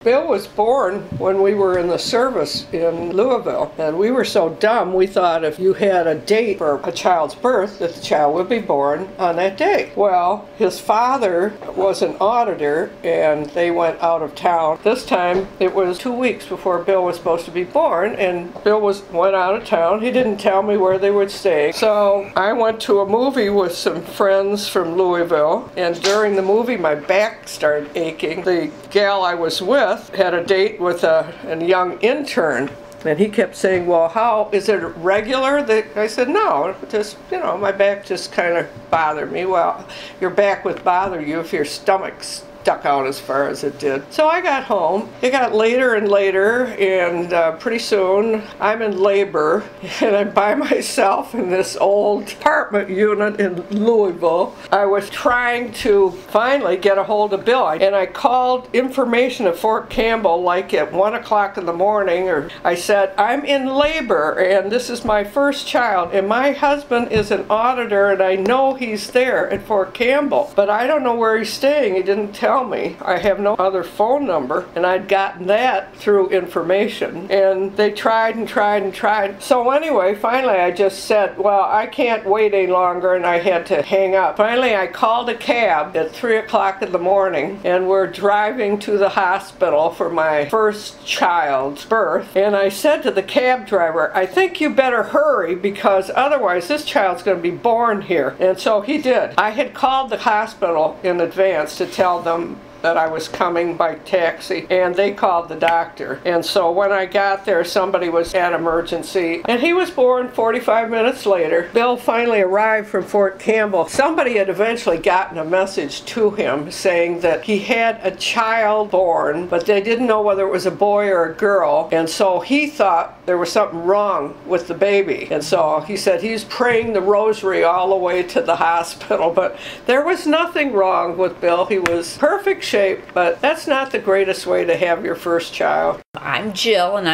Bill was born when we were in the service in Louisville, and we were so dumb we thought if you had a date for a child's birth that the child would be born on that day. Well, his father was an auditor and they went out of town. This time it was 2 weeks before Bill was supposed to be born, and Bill went out of town. He didn't tell me where they would stay. So I went to a movie with some friends from Louisville, and during the movie my back started aching. The gal I was with had a date with a young intern, and he kept saying, well, how is it regular? I said, no, just, my back just kind of bothered me. Well, your back would bother you if your stomach's stuck out as far as it did. So I got home. It got later and later, and pretty soon I'm in labor, and I'm by myself in this old apartment unit in Louisville. I was trying to finally get a hold of Bill, and I called information at Fort Campbell like at 1 o'clock in the morning, or I said, I'm in labor, and this is my first child, and my husband is an auditor, and I know he's there at Fort Campbell, but I don't know where he's staying. He didn't tell me. I have no other phone number, and I'd gotten that through information, and they tried and tried and tried. So anyway, finally I just said, well, I can't wait any longer, and I had to hang up. Finally I called a cab at 3 o'clock in the morning, and we're driving to the hospital for my first child's birth, and I said to the cab driver, I think you better hurry because otherwise this child's going to be born here. And so he did. I had called the hospital in advance to tell them that I was coming by taxi, and they called the doctor. And so when I got there, somebody was at emergency, and he was born 45 minutes later. Bill finally arrived from Fort Campbell. Somebody had eventually gotten a message to him saying that he had a child born, but they didn't know whether it was a boy or a girl, and so he thought there was something wrong with the baby. And so he said he's praying the rosary all the way to the hospital, but there was nothing wrong with Bill. He was perfect shape, but that's not the greatest way to have your first child. I'm Jill, and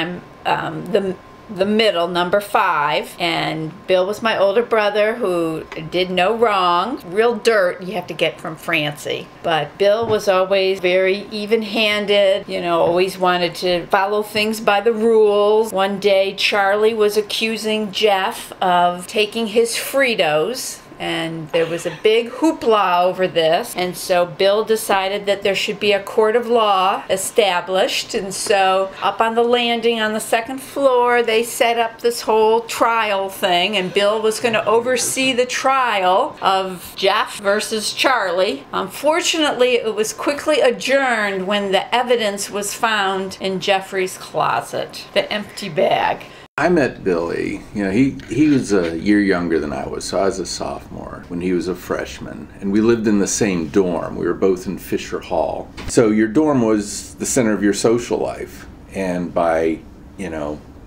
I'm the middle, number 5, and Bill was my older brother who did no wrong. Real dirt you have to get from Francie, but Bill was always very even-handed, always wanted to follow things by the rules. One day Charlie was accusing Jeff of taking his Fritos, and there was a big hoopla over this, and so Bill decided that there should be a court of law established, and so up on the landing on the second floor they set up this whole trial thing, and Bill was going to oversee the trial of Jeff versus Charlie. Unfortunately, it was quickly adjourned when the evidence was found in Jeffrey's closet, the empty bag. I met Billy, he was a year younger than I was, so I was a sophomore when he was a freshman, and we lived in the same dorm. We were both in Fisher Hall. So your dorm was the center of your social life, and by,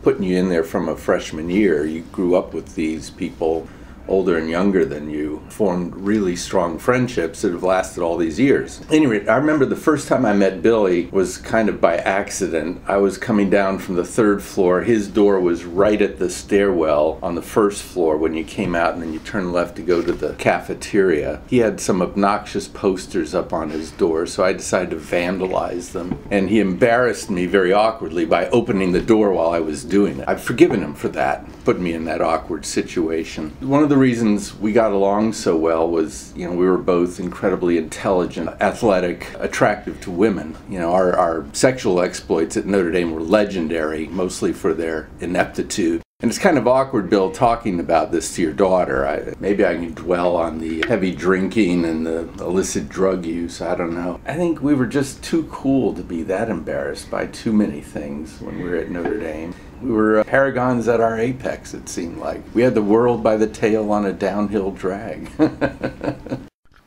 putting you in there from a freshman year, you grew up with these people older and younger than you, formed really strong friendships that have lasted all these years. Anyway, I remember the first time I met Billy was kind of by accident. I was coming down from the 3rd floor. His door was right at the stairwell on the 1st floor when you came out, and then you turn left to go to the cafeteria. He had some obnoxious posters up on his door, so I decided to vandalize them, and he embarrassed me very awkwardly by opening the door while I was doing it. I've forgiven him for that, put me in that awkward situation. One of the reasons we got along so well was, we were both incredibly intelligent, athletic, attractive to women. Our sexual exploits at Notre Dame were legendary, mostly for their ineptitude. And it's kind of awkward, Bill, talking about this to your daughter. Maybe I can dwell on the heavy drinking and the illicit drug use. I don't know. I think we were just too cool to be that embarrassed by too many things when we were at Notre Dame. We were paragons at our apex, it seemed like. We had the world by the tail on a downhill drag.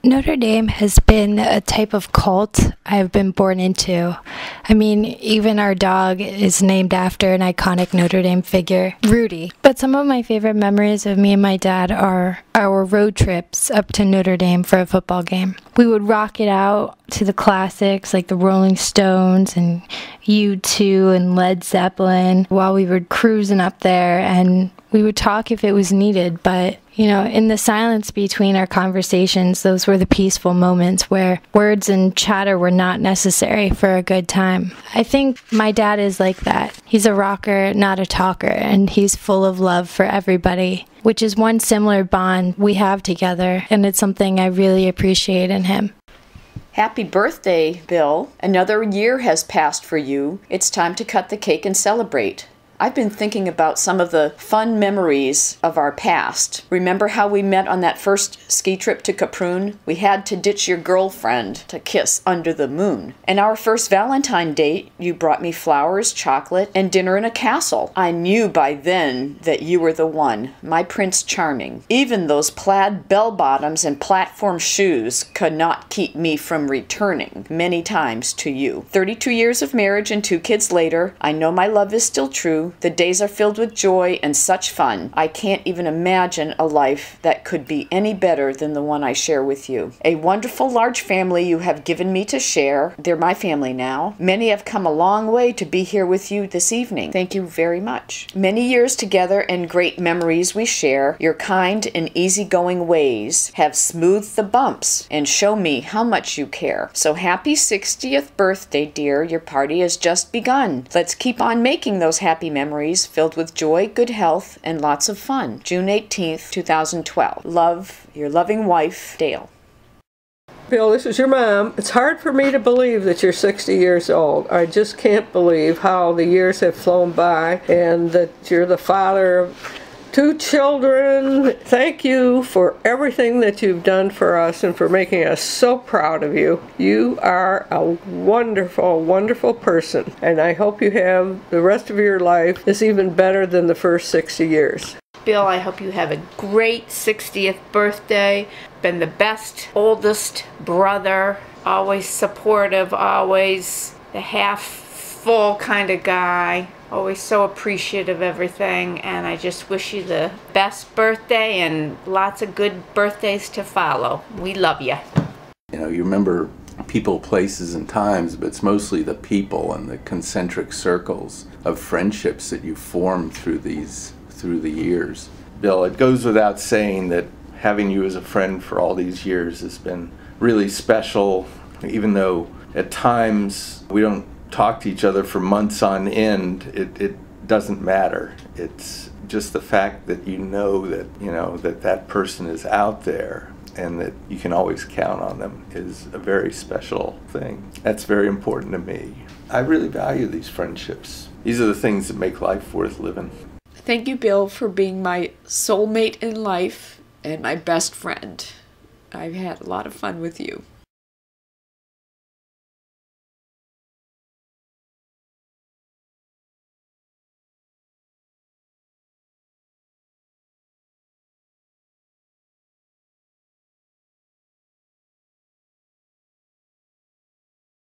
Notre Dame has been a type of cult I've been born into. I mean, even our dog is named after an iconic Notre Dame figure, Rudy. But some of my favorite memories of me and my dad are our road trips up to Notre Dame for a football game. We would rock it out to the classics like the Rolling Stones and U2 and Led Zeppelin while we were cruising up there, and We would talk if it was needed, but, in the silence between our conversations, those were the peaceful moments where words and chatter were not necessary for a good time. I think my dad is like that. He's a rocker, not a talker, and he's full of love for everybody, which is one similar bond we have together, and it's something I really appreciate in him. Happy birthday, Bill. Another year has passed for you. It's time to cut the cake and celebrate. I've been thinking about some of the fun memories of our past. Remember how we met on that first ski trip to Caprun? We had to ditch your girlfriend to kiss under the moon. And our first Valentine date, you brought me flowers, chocolate, and dinner in a castle. I knew by then that you were the one, my Prince Charming. Even those plaid bell-bottoms and platform shoes could not keep me from returning many times to you. 32 years of marriage and 2 kids later, I know my love is still true. The days are filled with joy and such fun. I can't even imagine a life that could be any better than the one I share with you. A wonderful large family you have given me to share. They're my family now. Many have come a long way to be here with you this evening. Thank you very much. Many years together and great memories we share. Your kind and easygoing ways have smoothed the bumps and show me how much you care. So happy 60th birthday, dear. Your party has just begun. Let's keep on making those happy memories filled with joy, good health, and lots of fun. June 18th, 2012. Love, your loving wife, Dale. Bill, this is your mom. It's hard for me to believe that you're 60 years old. I just can't believe how the years have flown by and that you're the father of 2 children. Thank you for everything that you've done for us and for making us so proud of you. You are a wonderful, wonderful person, and I hope you have the rest of your life is even better than the first 60 years. Bill, I hope you have a great 60th birthday. Been the best, oldest brother, always supportive, always the half-full kind of guy. Always so appreciative of everything, and I just wish you the best birthday and lots of good birthdays to follow. We love you. You remember people, places, and times, but it's mostly the people and the concentric circles of friendships that you form through the years. Bill, it goes without saying that having you as a friend for all these years has been really special, even though at times we don't talk to each other for months on end. It doesn't matter. It's just the fact that that person is out there and that you can always count on them is a very special thing. That's very important to me. I really value these friendships. These are the things that make life worth living. Thank you, Bill, for being my soulmate in life and my best friend. I've had a lot of fun with you.